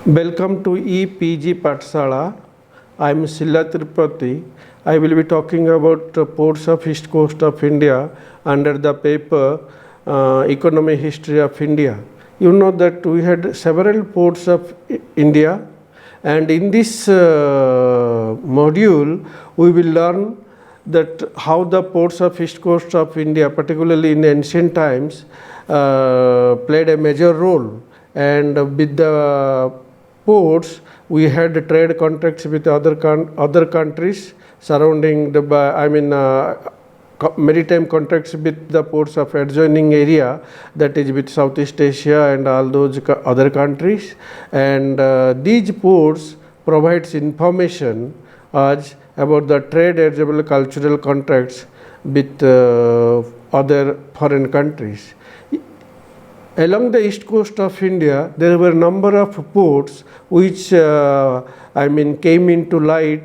Welcome to EPG Pathshala. I am Silla Tirupati. I will be talking about ports of East Coast of India under the paper Economic History of India. You know that we had several ports of India, and in this module we will learn that how the ports of East Coast of India, particularly in ancient times, played a major role. And with the ports, we had trade contracts with other countries surrounding the, maritime contracts with the ports of adjoining area, that is with Southeast Asia and all those other countries. And these ports provides information as about the trade as well as cultural contracts with other foreign countries. Along the east coast of India, there were a number of ports which came into light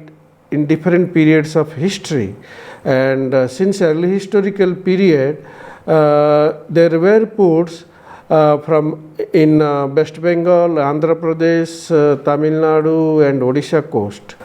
in different periods of history. And since early historical period, there were ports in West Bengal, Andhra Pradesh, Tamil Nadu and Odisha coast.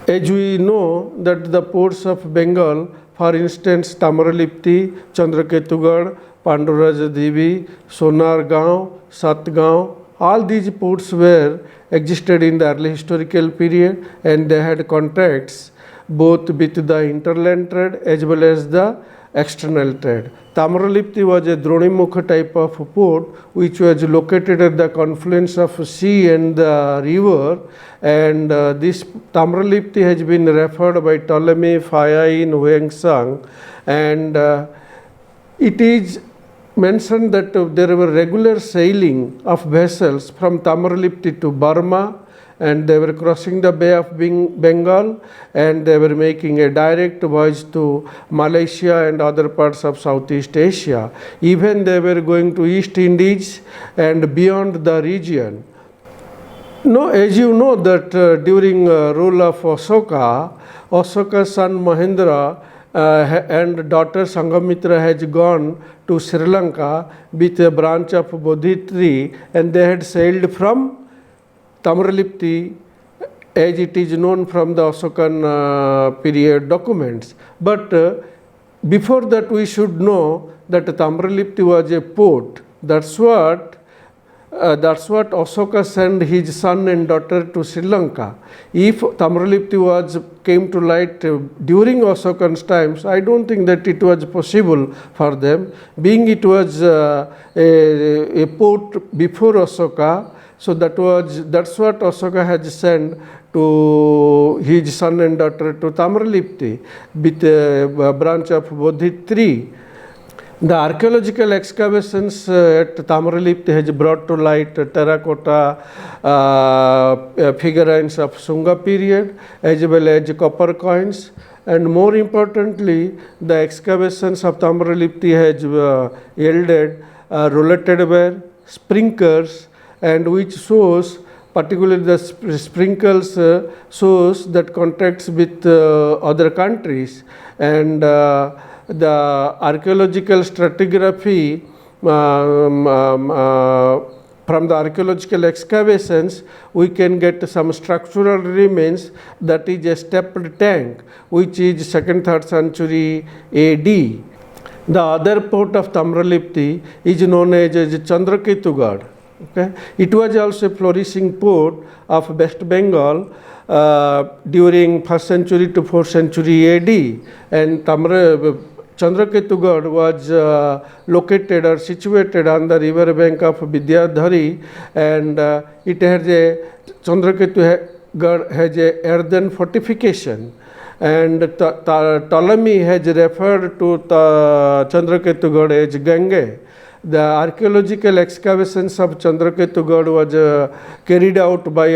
As we know that the ports of Bengal, for instance, Tamaralipti, Chandraketugad, Panduraj Devi, Sonargaon, Satgaon, all these ports were existed in the early historical period, and they had contracts both with the interland trade as well as the external trade. Tamaralipti was a Dronimukha type of port which was located at the confluence of sea and the river, and this Tamaralipti has been referred by Ptolemy, Phaya in Huangsang, and it is mentioned that there were regular sailing of vessels from Tamaralipti to Burma, and they were crossing the Bay of Bengal, and they were making a direct voyage to Malaysia and other parts of Southeast Asia. Even they were going to East Indies and beyond the region. No, as you know that during rule of Asoka's son Mahendra and daughter Sanghamitra has gone to Sri Lanka with a branch of Bodhi tree, and they had sailed from Tamaralipti as it is known from the Asokan period documents. But before that we should know that Tamaralipti was a port. That's what Asoka sent his son and daughter to Sri Lanka. If Tamaralipti came to light during Asokan's times, I don't think that it was possible for them, being it was a port before Asoka. So that's what Asoka has sent to his son and daughter to Tamaralipti with a branch of Bodhi tree. The archaeological excavations at Tamaralipti has brought to light terracotta figurines of Sunga period as well as copper coins, and more importantly the excavations of Tamaralipti has yielded rollated ware, sprinkles, and which shows particularly the sprinkles shows that contracts with other countries, and the archaeological stratigraphy from the archaeological excavations we can get some structural remains, that is a stepped tank which is 2nd, 3rd century AD. The other port of Tamaralipti is known as Chandraketugad. Okay. It was also a flourishing port of West Bengal during 1st century to 4th century AD, and Chandraketugad was located or situated on the river bank of Vidyadhari, and Chandraketugad has a earthen fortification, and Ptolemy has referred to Chandraketugad as Gange. The archaeological excavations of Chandraketugad was carried out by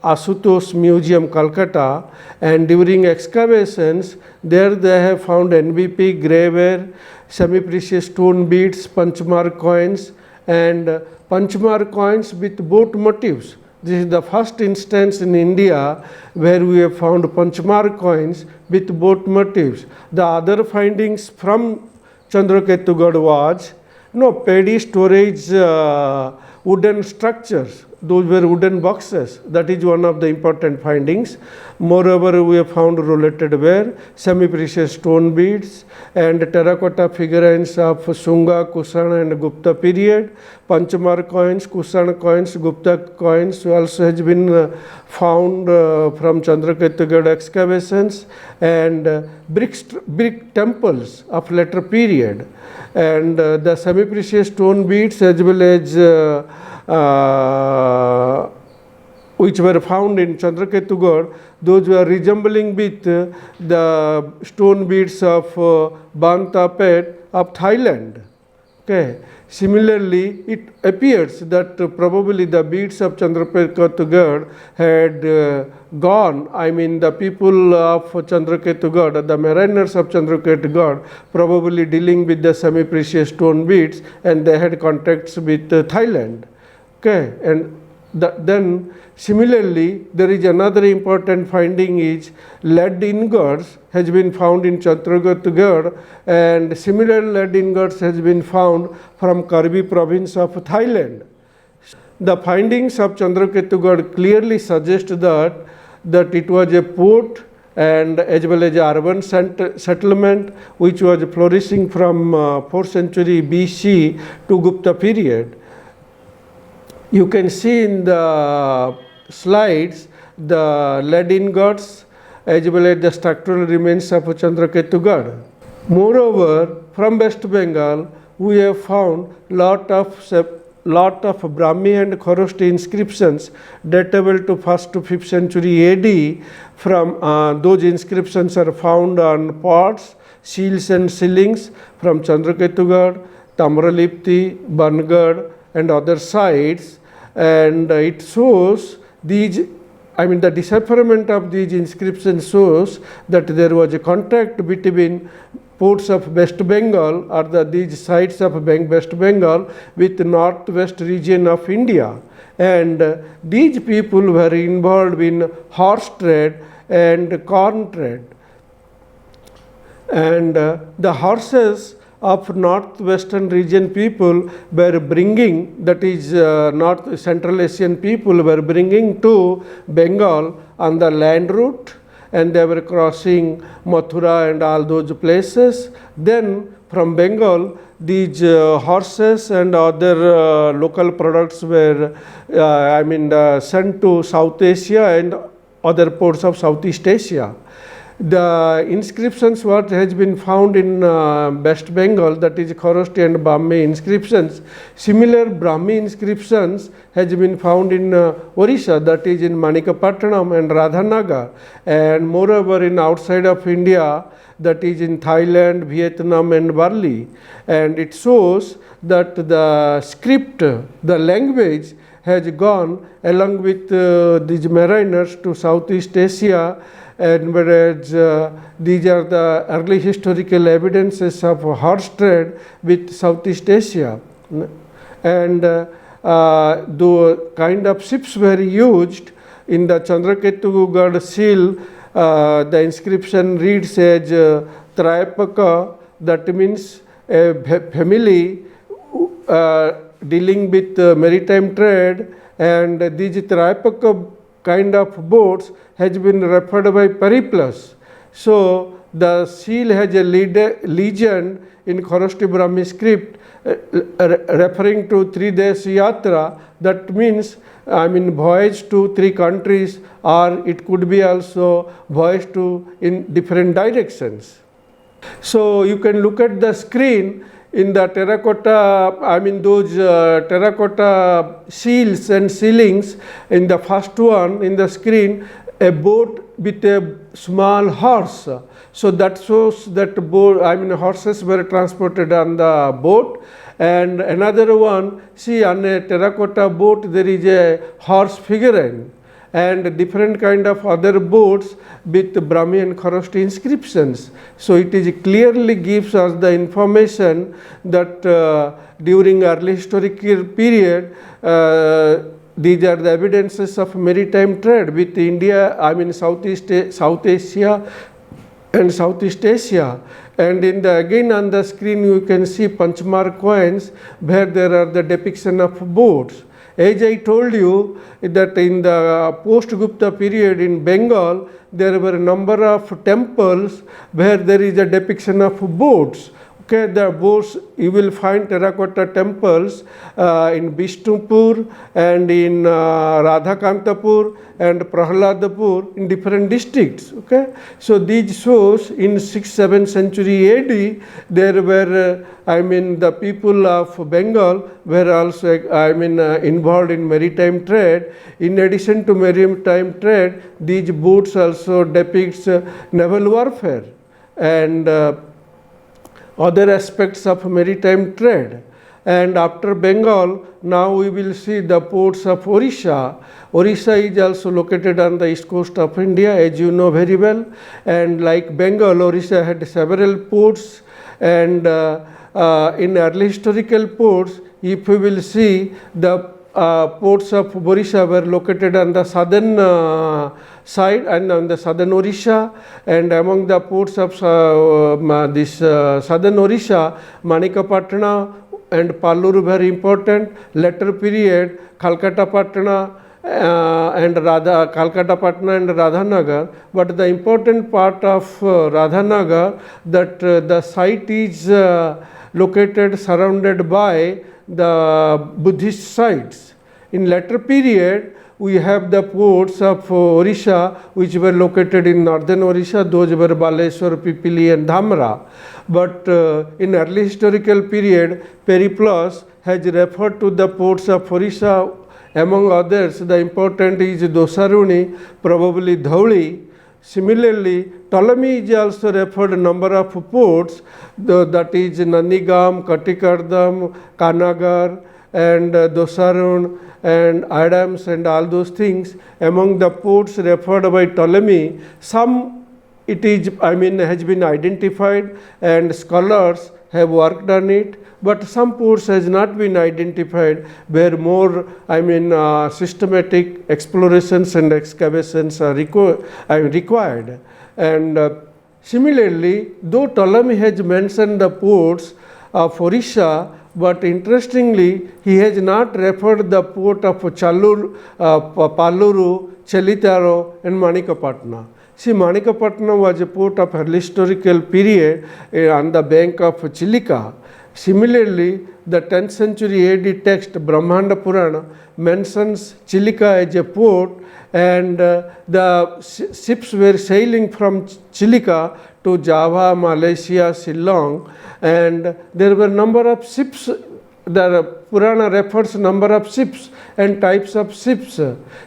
Asutosh Museum, Calcutta, and during excavations there they have found NBP, graveware, semi-precious stone beads, Panchmark coins, and Panchmark coins with boat motifs. This is the first instance in India where we have found Panchmark coins with boat motifs. The other findings from Chandraketugad was paddy storage wooden structures. those were wooden boxes. That is one of the important findings. Moreover, we have found related ware, semi-precious stone beads, and terracotta figurines of Shunga, Kushana, and Gupta period. Panchmar coins, Kushana coins, Gupta coins also has been found from Chandraketugad excavations, and brick temples of later period. And the semi-precious stone beads as well as which were found in Chandraketugad, those were resembling with the stone beads of Bantapet of Thailand. Okay. Similarly, it appears that probably the beads of Chandraketugad had gone. I mean, the people of Chandraketugad, the mariners of Chandraketugad, probably dealing with the semi-precious stone beads, and they had contacts with Thailand. Okay, and then similarly, there is another important finding is lead ingots has been found in Chandraketugad, and similar lead ingots has been found from Karbi province of Thailand. The findings of Chandraketugad clearly suggest that it was a port and as well as urban settlement which was flourishing from 4th century BC to Gupta period. You can see in the slides the lead ingots as well as the structural remains of Chandraketugad. Moreover, from West Bengal, we have found lot of Brahmi and Kharosthi inscriptions datable to 1st to 5th century AD. From those inscriptions are found on pots, seals and ceilings from Chandraketugad, Tamralipti, Bangad and other sites, and it shows these, I mean the decipherment of these inscriptions shows that there was a contact between ports of West Bengal or these sites of West Bengal with the northwest region of India, and these people were involved in horse trade and corn trade, and the horses of northwestern region people were bringing, that is North Central Asian people were bringing to Bengal on the land route, and they were crossing Mathura and all those places. Then from Bengal, these horses and other local products were sent to South Asia and other ports of Southeast Asia. The inscriptions what has been found in West Bengal, that is Kharosthi and Brahmi inscriptions. Similar Brahmi inscriptions has been found in Orissa, that is in Manikapattanam and Radhanagar, and moreover in outside of India, that is in Thailand, Vietnam and Bali. And it shows that the script, the language has gone along with these mariners to Southeast Asia, and whereas these are the early historical evidences of horse trade with Southeast Asia, and the kind of ships were used in the Chandraketugad seal. The inscription reads as Trayapaka, that means a family dealing with maritime trade, and these Trayapaka kind of boats has been referred by Periplus. So the seal has a legend in Kharosthi Brahmi script referring to 3 days yatra. That means voyage to 3 countries, or it could be also voyage to in different directions. So you can look at the screen in the terracotta, those terracotta seals and ceilings. In the first one in the screen, a boat with a small horse. So that shows that horses were transported on the boat. And another one, see, on a terracotta boat there is a horse figurine, and different kind of other boats with Brahmi and Kharosthi inscriptions. So it is clearly gives us the information that during early historical period, these are the evidences of maritime trade with India, South Asia and Southeast Asia. And in the again on the screen you can see Panchmar coins where there are the depiction of boats. As I told you that in the post-Gupta period in Bengal, there were a number of temples where there is a depiction of boats. Okay, the boats, you will find terracotta temples in Bishnupur and in Radhakantapur and Prahladapur in different districts. Okay, so these shows in 6th, 7th century AD, there were, the people of Bengal were also, involved in maritime trade. In addition to maritime trade, these boats also depicts naval warfare and other aspects of maritime trade. And after Bengal, now we will see the ports of Orissa. Orissa is also located on the east coast of India, as you know very well. And like Bengal, Orissa had several ports. And in early historical ports, if we will see, the ports of Orissa were located on the southern side and on the southern Orissa, and among the ports of southern Orissa, Manikapatna and Palluru very important. Later period, Calcutta Patna and Radhanagar. But the important part of Radhanagar, that the site is located surrounded by the Buddhist sites. In later period, we have the ports of Orissa which were located in northern Orissa. Those were Baleshwar, Pipili and Dhamra. But in early historical period, Periplus has referred to the ports of Orissa. Among others, the important is Dosaruni, probably Dhauli. Similarly, Ptolemy is also referred a number of ports, that is Nanigam, Katikardam, Kanagar, and Dosarun, and Adams, and all those things. Among the ports referred by Ptolemy, some it is, has been identified, and scholars have worked on it. But some ports has not been identified, where more, systematic explorations and excavations are required. And similarly, though Ptolemy has mentioned the ports of Orissa, but interestingly, he has not referred the port of Palluru, Chelitaro, and Manikapatna. See, Manikapatna was a port of early historical period on the bank of Chilika. Similarly, the 10th century AD text Brahmanda Purana mentions Chilika as a port, and the ships were sailing from Chilika to Java, Malaysia, Shillong, and there were number of ships. The Purana refers number of ships and types of ships.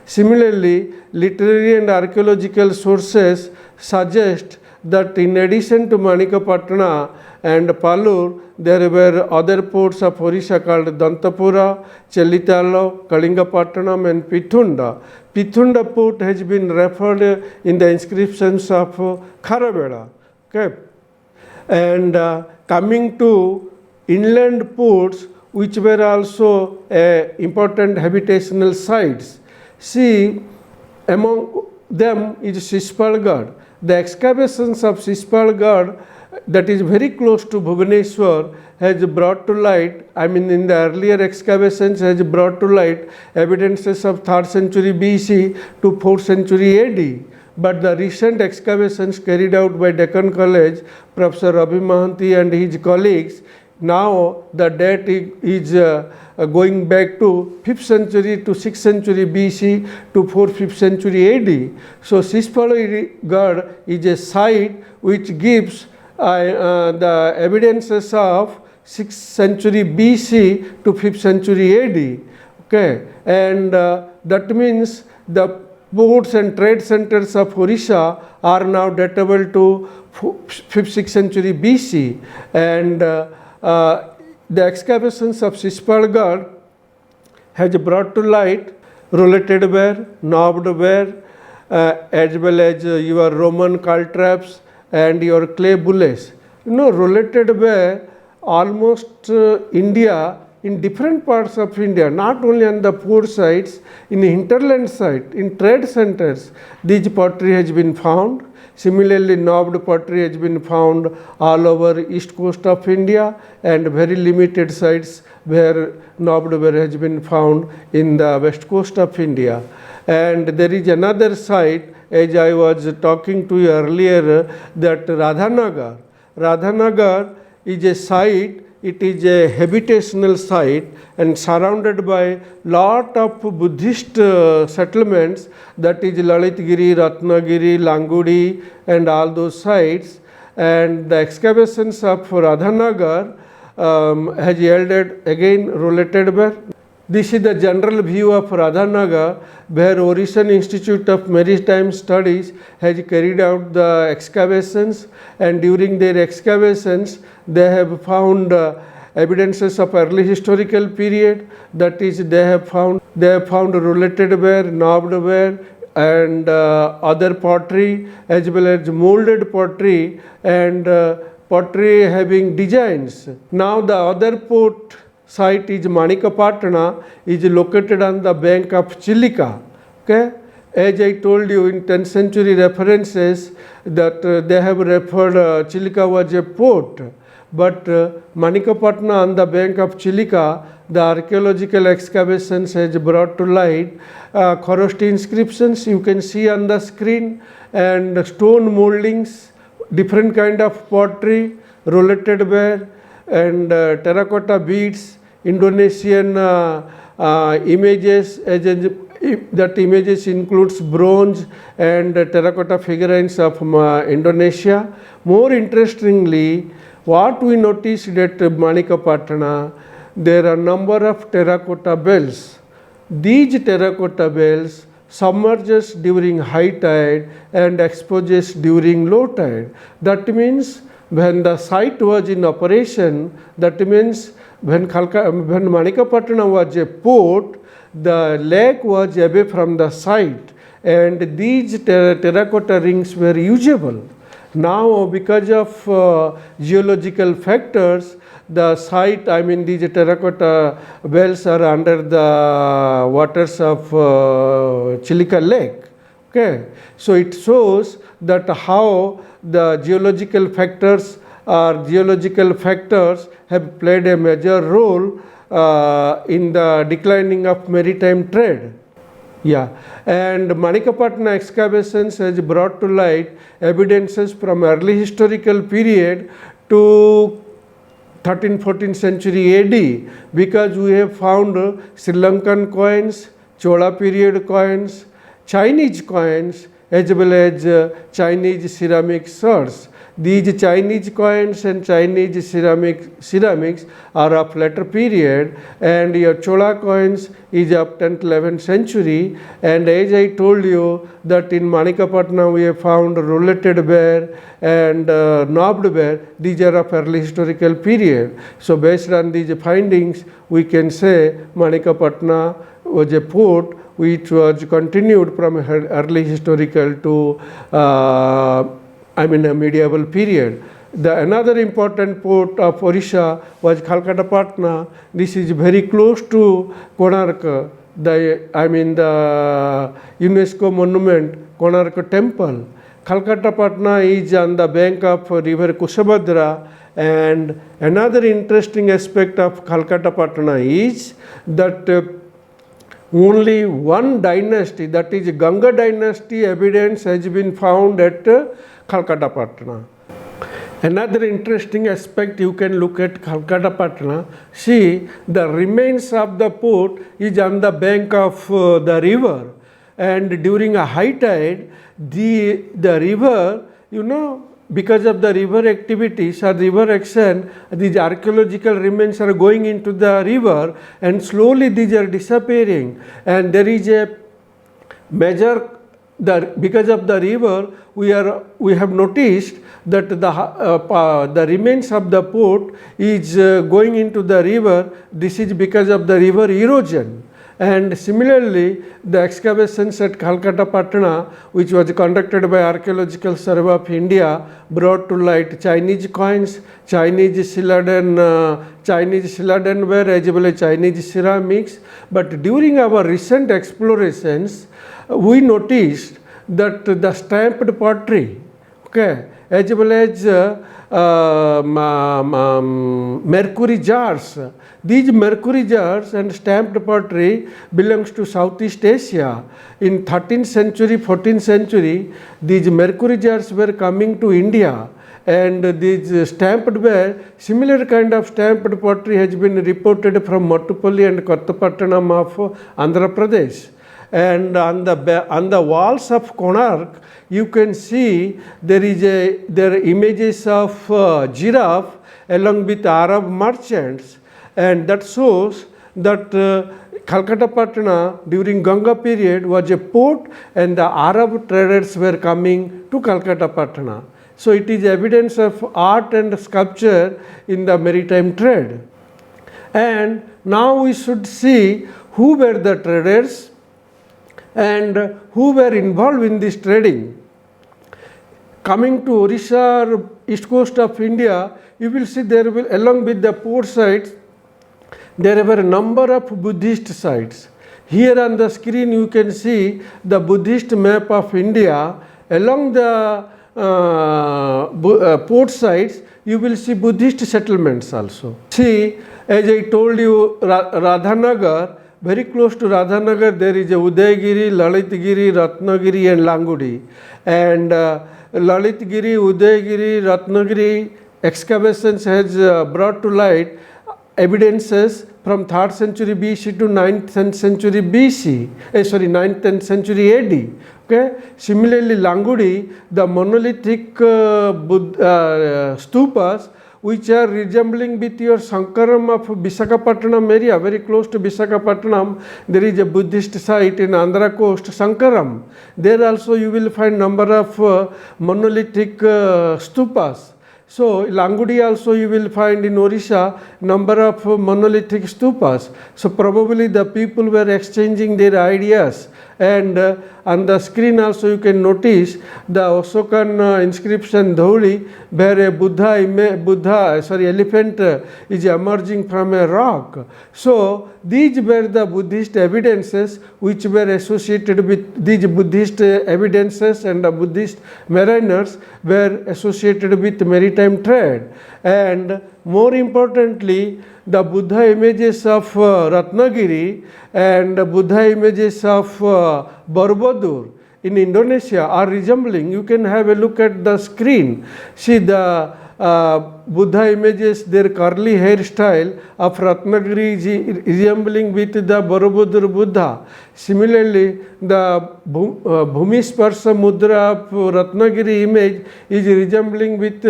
Similarly, literary and archaeological sources suggest that in addition to Manikapatna and Pallur, there were other ports of Orissa called Dantapura, Chelitalo, Kalingapatnam, and Pithunda. Pithunda port has been referred in the inscriptions of Kharavela. Okay. And coming to inland ports, which were also important habitational sites. See, among them is Shishpalgarh. The excavations of Shishpalgarh, that is very close to Bhubaneswar, has brought to light, in the earlier excavations has brought to light evidences of 3rd century BC to 4th century AD. But the recent excavations carried out by Deccan College, Professor Ravi Mahanti and his colleagues, now the date is going back to 5th century to 6th century BC to 4th, 5th century AD. So Shishpalgarh is a site which gives the evidences of 6th century BC to 5th century AD. Okay, and that means the ports and trade centers of Orissa are now datable to 5th, 6th century BC, and the excavations of Shishpalgarh has brought to light rollated ware, knobbed ware, as well as your Roman caltraps and your clay bullets. Rollated ware, almost India, in different parts of India, not only on the port sites, in hinterland site, in trade centers, this pottery has been found. Similarly, knobbed pottery has been found all over east coast of India, and very limited sites where knobbed ware has been found in the west coast of India. And there is another site, as I was talking to you earlier, that Radhanagar. Radhanagar is a site, it is a habitational site and surrounded by lot of Buddhist settlements, that is Lalitgiri, Ratnagiri, Langudi and all those sites. And the excavations of Radhanagar has yielded again rollated ware. This is the general view of Radhanagar, where Orison Institute of Maritime Studies has carried out the excavations, and during their excavations they have found evidences of early historical period, that is they have found rollated ware, knobbed ware and other pottery as well as molded pottery and pottery having designs. Now the other port site is Manikapatna, is located on the bank of Chilika. Okay? As I told you in 10th century references that they have referred Chilika was a port, but Manikapatna on the bank of Chilika, the archaeological excavations has brought to light Kharosthi inscriptions you can see on the screen, and stone moldings, different kind of pottery, rollated ware and terracotta beads, Indonesian images, that images includes bronze and terracotta figurines of Indonesia. More interestingly, what we noticed at Manikapatna, there are number of terracotta bells. These terracotta bells submerges during high tide and exposes during low tide. That means when the site was in operation, that means when Manikapatna was a port, the lake was away from the site and these terracotta rings were usable. Now because of geological factors, the site, I mean these terracotta wells are under the waters of Chilika Lake. Okay, so it shows that how the geological factors have played a major role in the declining of maritime trade. Yeah, and Manikapatna excavations has brought to light evidences from early historical period to 13th-14th century AD, because we have found Sri Lankan coins, Chola period coins, Chinese coins as well as Chinese ceramic shards. These Chinese coins and Chinese ceramics are of later period, and your Chola coins is of 10th, 11th century. And as I told you that in Manikapatna we have found rollated ware and knobbed ware. These are of early historical period. So based on these findings, we can say Manikapatna was a port which was continued from early historical to a medieval period. Another important port of Orissa was Khalkatapatna. This is very close to Konark, the UNESCO monument, Konark temple. Khalkatapatna is on the bank of river Kushabhadra, and another interesting aspect of Khalkatapatna is that only one dynasty, that is Ganga dynasty evidence has been found at Khalkatapatna. Another interesting aspect you can look at Khalkatapatna, see the remains of the port is on the bank of the river, and during a high tide the river, because of the river activities or river action, these archaeological remains are going into the river and slowly these are disappearing, and there is a major because of the river we have noticed that the remains of the port is going into the river. This is because of the river erosion. And similarly, the excavations at Khalkatapatna, which was conducted by Archaeological Survey of India, brought to light Chinese coins, Chinese Siladen ware as well as Chinese ceramics. But during our recent explorations, we noticed that the stamped pottery, okay, as well as mercury jars. These mercury jars and stamped pottery belongs to Southeast Asia. In 13th century, 14th century, these mercury jars were coming to India, and these stamped ware, similar kind of stamped pottery has been reported from Mattupalli and Kottapattanam of Andhra Pradesh. And on the walls of Konark, you can see there are images of giraffe along with Arab merchants, and that shows that Calcutta Patna during Ganga period was a port, and the Arab traders were coming to Calcutta Patna. So it is evidence of art and sculpture in the maritime trade. And now we should see who were the traders and who were involved in this trading. Coming to Orissa or east coast of India, you will see there will, along with the port sites, there were a number of Buddhist sites. Here on the screen you can see the Buddhist map of India. Along the port sites, you will see Buddhist settlements also. See, as I told you, Radhanagar, very close to Radhanagar, there is a Udayagiri, Lalitgiri, Ratnagiri and Langudi. And Lalitgiri, Udayagiri, Ratnagiri excavations has brought to light evidences from 3rd century BC to 9th century BC, 9th 10th century AD. Okay. Similarly, Langudi, the monolithic stupas, which are resembling with your Sankaram of Visakhapatnam area, very close to Visakhapatnam, there is a Buddhist site in Andhra coast, Sankaram. There also you will find number of monolithic stupas. So Langudi also you will find in Orissa number of monolithic stupas. So probably the people were exchanging their ideas. And on the screen also you can notice the Ashokan inscription Dhauli, where a elephant is emerging from a rock. So these were the Buddhist evidences which were associated with these Buddhist evidences, and the Buddhist mariners were associated with maritime trade. And more importantly, the Buddha images of Ratnagiri and the Buddha images of Borobudur in Indonesia are resembling. You can have a look at the screen. See the Buddha images, their curly hairstyle of Ratnagiri is resembling with the Borobudur Buddha. Similarly, the Bhumisparsha Mudra of Ratnagiri image is resembling with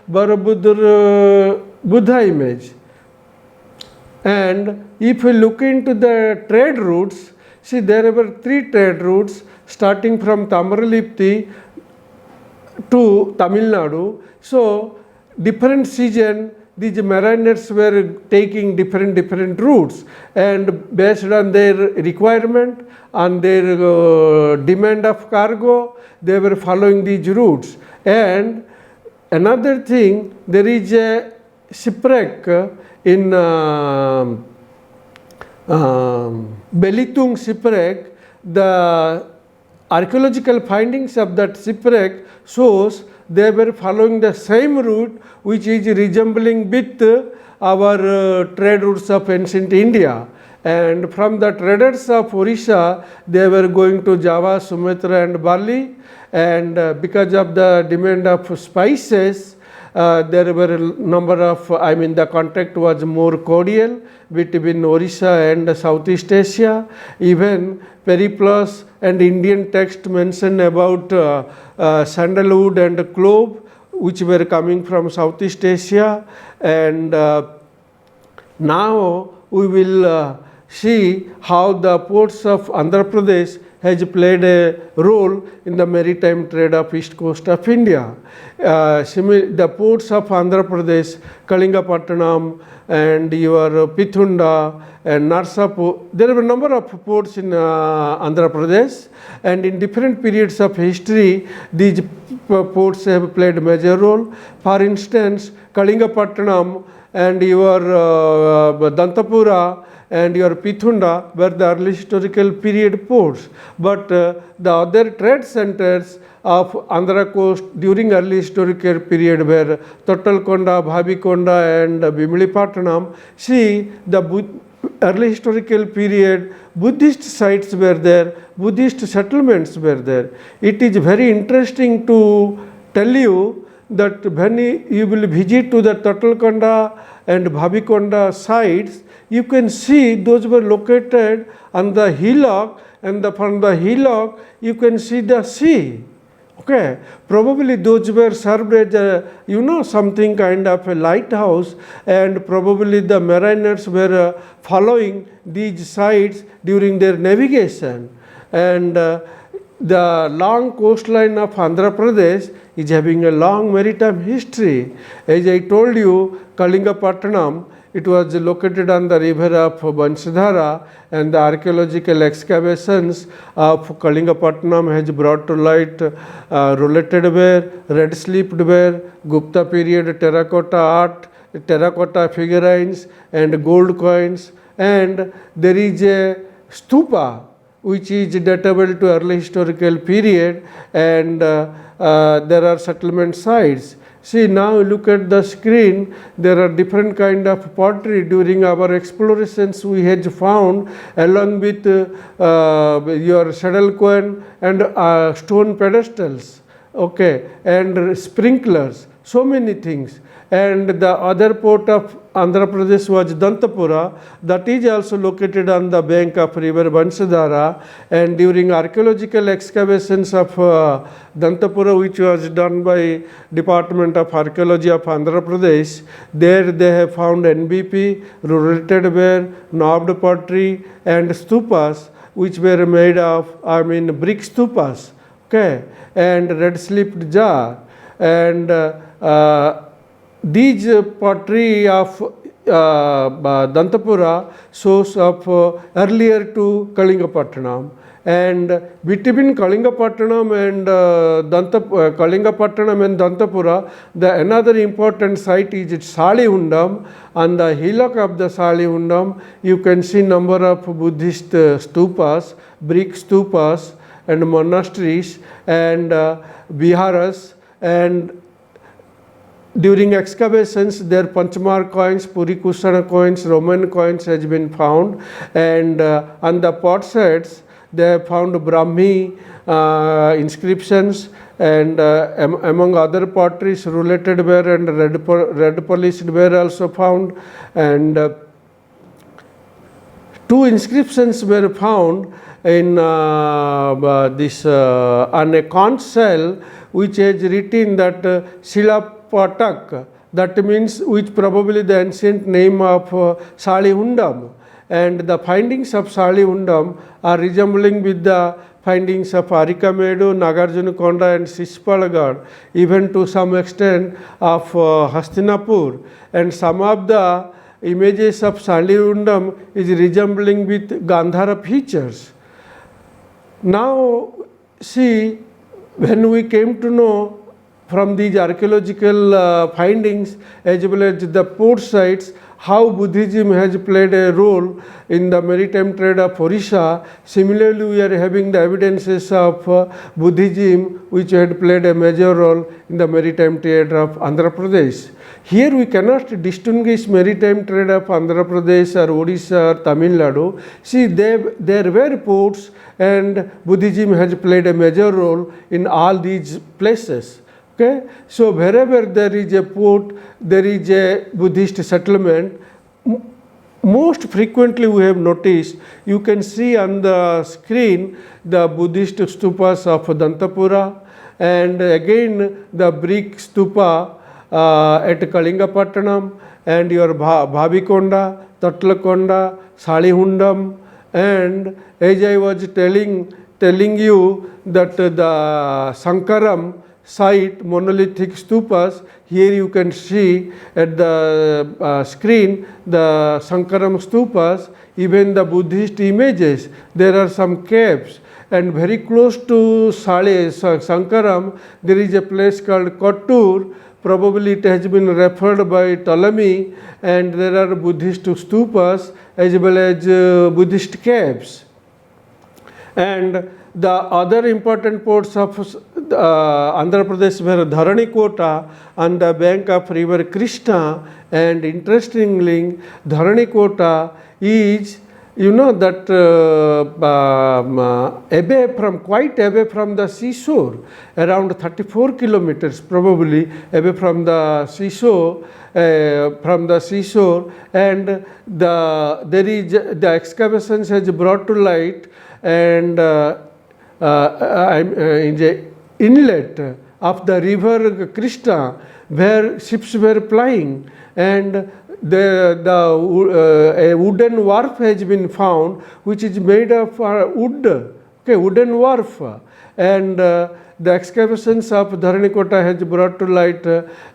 Borobudur Buddha image. And if we look into the trade routes, see there were 3 trade routes starting from Tamaralipti to Tamil Nadu. So different season these mariners were taking different routes, and based on their requirement, on their demand of cargo, they were following these routes. And another thing, there is a shipwreck in Belitung shipwreck. The archaeological findings of that shipwreck shows they were following the same route which is resembling with our trade routes of ancient India. And from the traders of Orissa, they were going to Java, Sumatra and Bali, and because of the demand of spices, there were a number of, the contact was more cordial between Orissa and Southeast Asia. Even Periplus and Indian text mention about sandalwood and clove which were coming from Southeast Asia. And now we will see how the ports of Andhra Pradesh has played a role in the maritime trade of east coast of India. The ports of Andhra Pradesh, Kalingapattanam and your Pithunda and Narsapur, there were a number of ports in Andhra Pradesh, and in different periods of history these ports have played a major role. For instance, Kalingapattanam and your Dantapura and your Pithunda were the early historical period ports. But the other trade centers of Andhra coast during early historical period were Tottalkonda, Bhavikonda and Bimlipatnam. See, the early historical period, Buddhist sites were there, Buddhist settlements were there. It is very interesting to tell you that when you will visit to the Tottalkonda and Bhavikonda sites, you can see those were located on the hillock, and from the hillock you can see the sea. Okay, probably those were served as a, something kind of a lighthouse, and probably the mariners were following these sites during their navigation. And the long coastline of Andhra Pradesh is having a long maritime history. As I told you, Kalingapatnam, it was located on the river of Vanshadhara, and the archaeological excavations of Kalingapatnam has brought to light rollated ware, red sleeved ware, Gupta period terracotta art, terracotta figurines and gold coins, and there is a stupa which is datable to early historical period, and there are settlement sites. See, now look at the screen, there are different kind of pottery. During our explorations we had found, along with your saddle coin and stone pedestals, okay, and sprinklers, so many things. And the other port of Andhra Pradesh was Dantapura, that is also located on the bank of river Vanshadhara. And during archaeological excavations of Dantapura, which was done by Department of Archaeology of Andhra Pradesh, there they have found NBP, rollated ware, knobbed pottery and stupas, which were made of, brick stupas, okay, and red sleeved jar. And these pottery of Dantapura shows of earlier to Kalingapatnam, and between Kalingapatnam and Kalingapatnam and Dantapura, the another important site is Salihundam. On the hillock of the Salihundam, you can see number of Buddhist stupas, brick stupas and monasteries and viharas, and during excavations, their Panchmar coins, Puri Kusana coins, Roman coins has been found, and on the pot sets they have found Brahmi inscriptions, and among other potteries, rollated ware and red polished ware also found, and two inscriptions were found in this on a conch shell, which has written that Shila Patak, that means which probably the ancient name of Salihundam, and the findings of Salihundam are resembling with the findings of Arikamedu, Nagarjunakonda and Shishpalgarh, even to some extent of Hastinapur, and some of the images of Salihundam is resembling with Gandhara features. Now see, when we came to know from these archaeological findings as well as the port sites how Buddhism has played a role in the maritime trade of Orissa, similarly we are having the evidences of Buddhism which had played a major role in the maritime trade of Andhra Pradesh. Here we cannot distinguish maritime trade of Andhra Pradesh or Odisha or Tamil Nadu. See, there were ports, and Buddhism has played a major role in all these places. Okay? So wherever there is a port, there is a Buddhist settlement. Most frequently we have noticed, you can see on the screen the Buddhist stupas of Dantapura, and again the brick stupa at Kalingapatnam, and your Bhavikonda, Tottalkonda, Salihundam, and as I was telling you that the Sankaram site, monolithic stupas, here you can see at the screen the Sankaram stupas, even the Buddhist images. There are some caves, and very close to Sankaram there is a place called Kottur, probably it has been referred by Ptolemy, and there are Buddhist stupas as well as Buddhist caves. And the other important ports of Andhra Pradesh were Dharanikota on the bank of river Krishna, and interestingly, Dharanikota is, you know, that quite away from the seashore, around 34 kilometers probably away from the seashore, and the excavations has brought to light, and in the inlet of the river Krishna where ships were plying, and a wooden wharf has been found which is made of wood, wooden wharf, and the excavations of Dharanikota has brought to light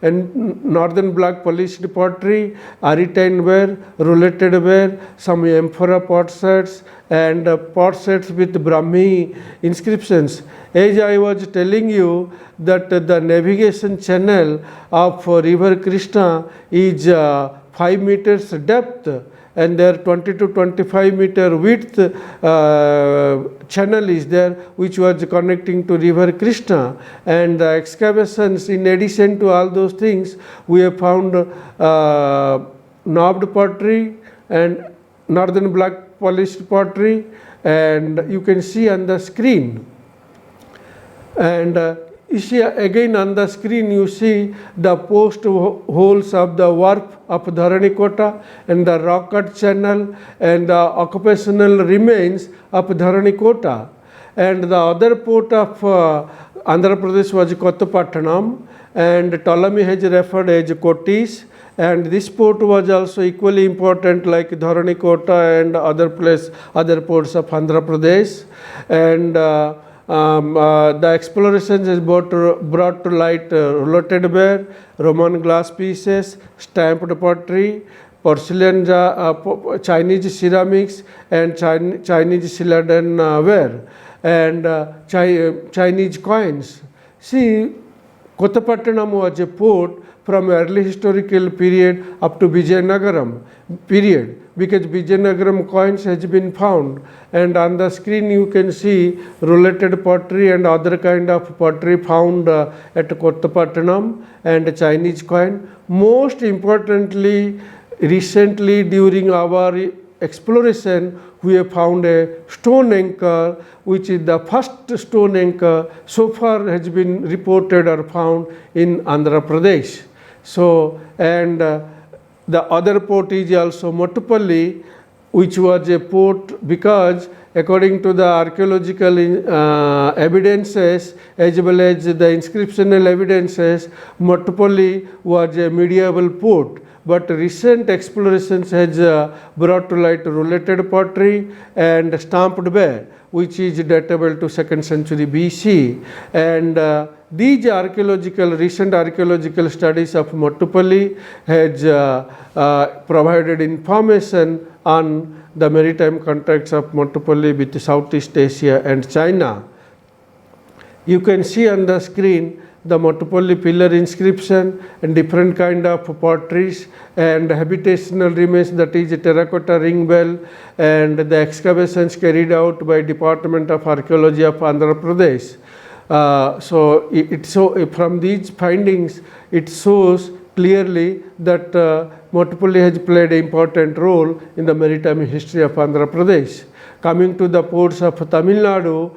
and northern block polished pottery, Aritine ware, roulated ware, some amphora pot sets, and pot sets with Brahmi inscriptions. As I was telling you that the navigation channel of river Krishna is 5 meters depth, and there 20 to 25 meter width channel is there which was connecting to river Krishna. And the excavations, in addition to all those things, we have found knobbed pottery and northern black polished pottery, and you can see on the screen. And you see again on the screen, you see the post holes of the wharf of Dharanikota and the rock cut channel and the occupational remains of Dharanikota. And the other port of Andhra Pradesh was Kottapattanam, and Ptolemy has referred as Kotis. And this port was also equally important like Dharanikota and other ports of Andhra Pradesh. And the explorations has brought to light rouleted ware, Roman glass pieces, stamped pottery, porcelain, Chinese ceramics, and Chinese celadon ware, and Chinese coins. See, Kottapattanam was a port from early historical period up to Vijayanagaram period, because Vijayanagaram coins has been found, and on the screen you can see roulated pottery and other kind of pottery found at Kottapattanam, and Chinese coin. Most importantly, recently during our exploration, we have found a stone anchor, which is the first stone anchor so far has been reported or found in Andhra Pradesh. So, and the other port is also Mottupalli, which was a port because according to the archaeological evidences as well as the inscriptional evidences, Mottupalli was a medieval port. But recent explorations has brought to light roulated pottery and stamped ware, which is datable to 2nd century BC. And these recent archaeological studies of Mottupalli has provided information on the maritime contacts of Mottupalli with Southeast Asia and China. You can see on the screen the Mottupalli pillar inscription and different kind of potteries and habitational remains, that is a terracotta ring bell, and the excavations carried out by Department of Archaeology of Andhra Pradesh. So from these findings, it shows clearly that Mottupalli has played an important role in the maritime history of Andhra Pradesh. Coming to the ports of Tamil Nadu,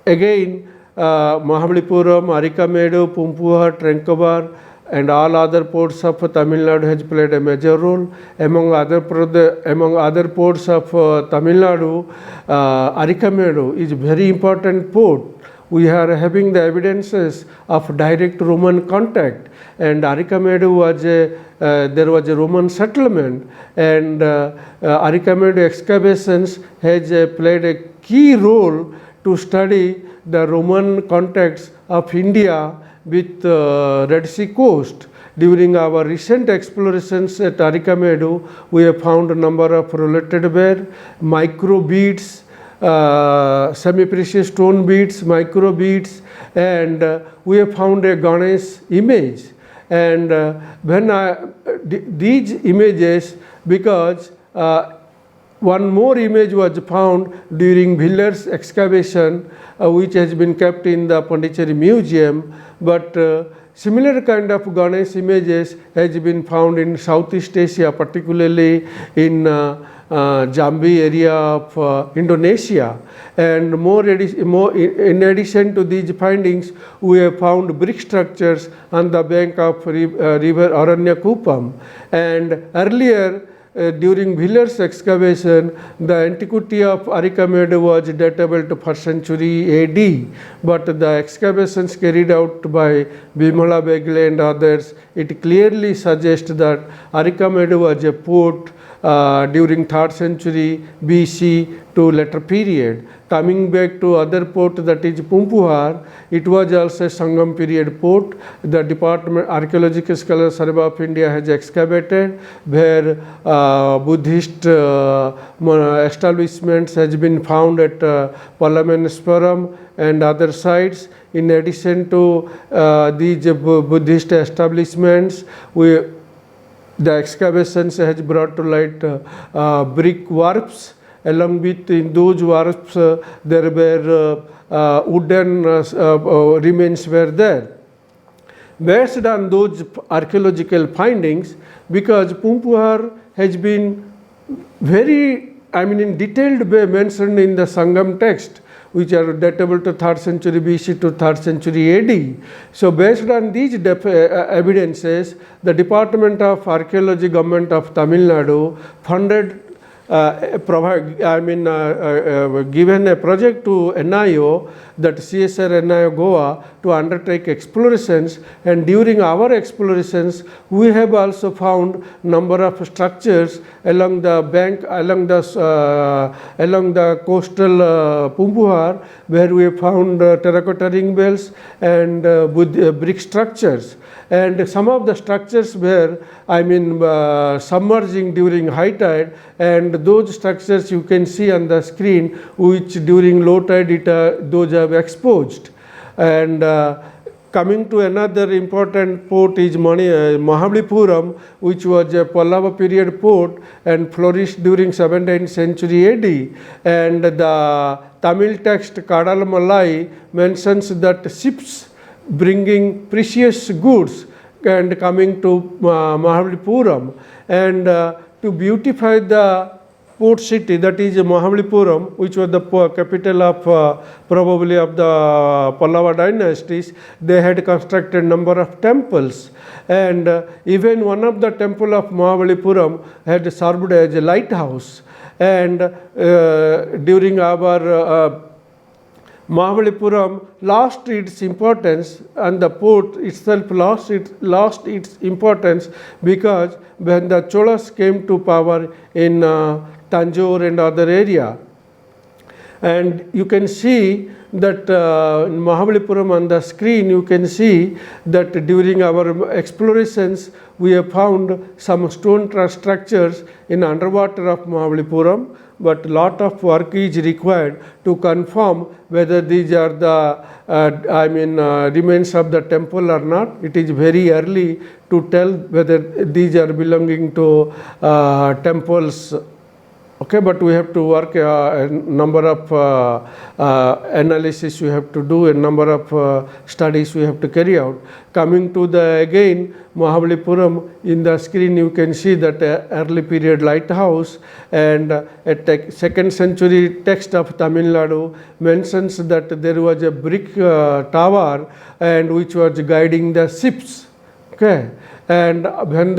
again, Mahabalipuram, Arikamedu, Pumpuha, Tranquebar, and all other ports of Tamil Nadu has played a major role. Among other ports of Tamil Nadu, Arikamedu is a very important port. We are having the evidences of direct Roman contact, and Arikamedu was there was a Roman settlement, and Arikamedu excavations has played a key role to study the Roman contacts of India with Red Sea coast. During our recent explorations at Arikamedu, we have found a number of roulated ware, micro beads, semi-precious stone beads, micro beads, and we have found a Ganesh image. And when these images, because one more image was found during Villar's excavation, which has been kept in the Pondicherry Museum, but similar kind of Ganesh images has been found in Southeast Asia, particularly in Jambi area of Indonesia. And in addition to these findings, we have found brick structures on the bank of river Aranyakupam. And earlier, during Villar's excavation, the antiquity of Arikamedu was datable to 1st century AD, but the excavations carried out by Bimala Begle and others, it clearly suggests that Arikamedu was a port during 3rd century BC to later period. Coming back to other port, that is Pumpuhar, it was also a Sangam period port. The Department Archaeological Scholar Survey of India has excavated where Buddhist establishments has been found at Palameneswaram and other sites. In addition to these Buddhist establishments, the excavations has brought to light brick wharfs. Along with in those wharfs, there were wooden remains were there. Based on those archaeological findings, because Pumpuhar has been very, in detailed way mentioned in the Sangam text, which are datable to 3rd century BC to 3rd century AD. So based on these evidences, the Department of Archaeology, Government of Tamil Nadu funded given a project to NIO, that CSR NIO Goa, to undertake explorations, and during our explorations we have also found number of structures along the bank, along the coastal Pumpuhar, where we have found terracotta ring bells and brick structures. And some of the structures were submerging during high tide, and those structures you can see on the screen, which during low tide those have exposed. And coming to another important port is Mahabalipuram, which was a Pallava period port and flourished during 17th century AD. And the Tamil text Kadal Malai mentions that ships bringing precious goods and coming to Mahabalipuram, and to beautify the port city, that is Mahabalipuram, which was the capital of probably of the Pallava dynasties, they had constructed number of temples, and even one of the temple of Mahabalipuram had served as a lighthouse. And during our Mahabalipuram lost its importance, and the port itself lost its importance, because when the Cholas came to power in Tanjore and other area. And you can see that in Mahabalipuram on the screen, you can see that during our explorations we have found some stone structures in underwater of Mahabalipuram, but lot of work is required to confirm whether these are the remains of the temple or not. It is very early to tell whether these are belonging to temples. Okay, but we have to work a number of analysis we have to do, a number of studies we have to carry out. Coming to the again Mahabalipuram, in the screen you can see that early period lighthouse, and a 2nd century text of Tamil Nadu mentions that there was a brick tower and which was guiding the ships. Okay, and when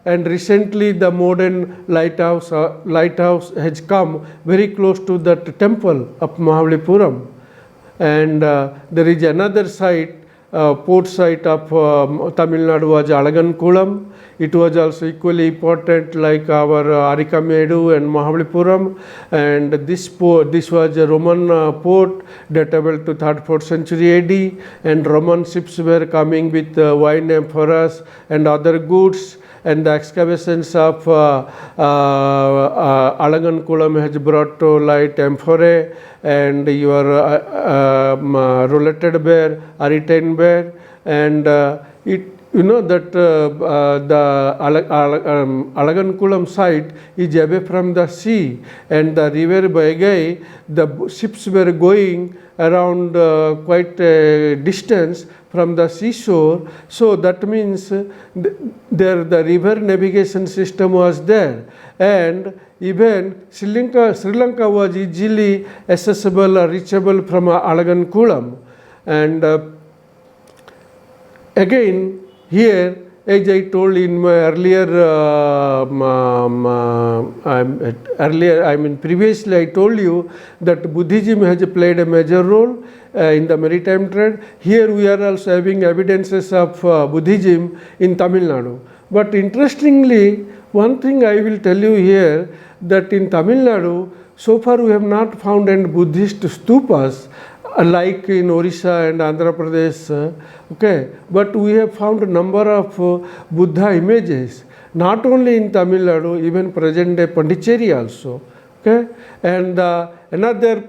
and recently the modern lighthouse has come very close to that temple of Mahabalipuram. And there is another site, port site of Tamil Nadu was Alagankulam. It was also equally important like our Arikamedu and Mahabalipuram. And this was a Roman port datable to 3rd, 4th century AD, and Roman ships were coming with wine, amphoras and other goods. and the excavations of Alangankulam has brought to light amphorae and your rollated bear, Aritane bear, and it you know that the Alangankulam site is away from the sea, and the river Baigai, the ships were going around quite a distance from the seashore. So that means there the river navigation system was there, and even Sri Lanka was easily accessible or reachable from Alangankulam. And again, here, as I told in my previously I told you that Buddhism has played a major role in the maritime trade. Here we are also having evidences of Buddhism in Tamil Nadu. But interestingly, one thing I will tell you here, that in Tamil Nadu, so far we have not found any Buddhist stupas like in Orissa and Andhra Pradesh, okay, but we have found a number of Buddha images, not only in Tamil Nadu, even present day Pondicherry also, okay, and another,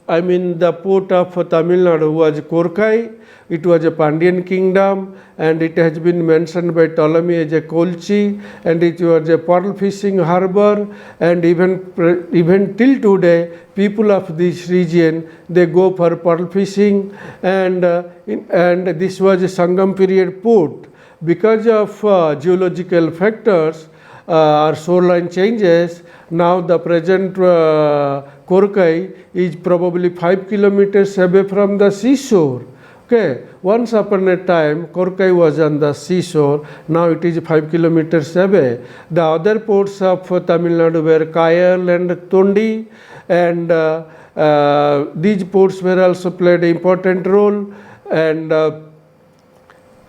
the port of Tamil Nadu was Korkai. It was a Pandyan kingdom, and it has been mentioned by Ptolemy as a Kolchi, and it was a pearl fishing harbor, and even till today, people of this region, they go for pearl fishing, and this was a Sangam period port. Because of geological factors or shoreline changes, now the present Korkai is probably 5 kilometers away from the seashore. Okay, once upon a time, Korkai was on the seashore, now it is 5 kilometers away. The other ports of Tamil Nadu were Kayal and Tondi, and these ports were also played an important role. And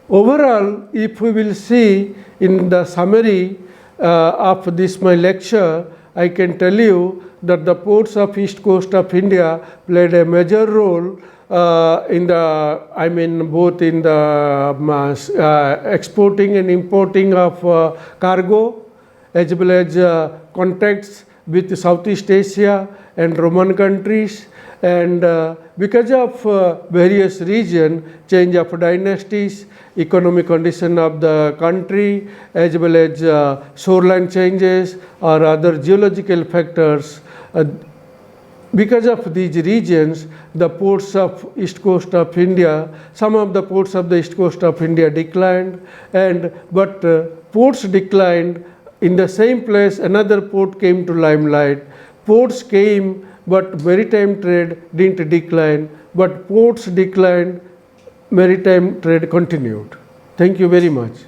overall, if we will see in the summary of this my lecture, I can tell you that the ports of east coast of India played a major role in the, both in the exporting and importing of cargo, as well as contacts with Southeast Asia and Roman countries. And because of various regions, change of dynasties, economic condition of the country, as well as shoreline changes or other geological factors, because of these regions, the ports of east coast of India, some of the ports of the east coast of India declined, but ports declined. In the same place, another port came to limelight. Ports came, but maritime trade didn't decline, but ports declined, maritime trade continued. Thank you very much.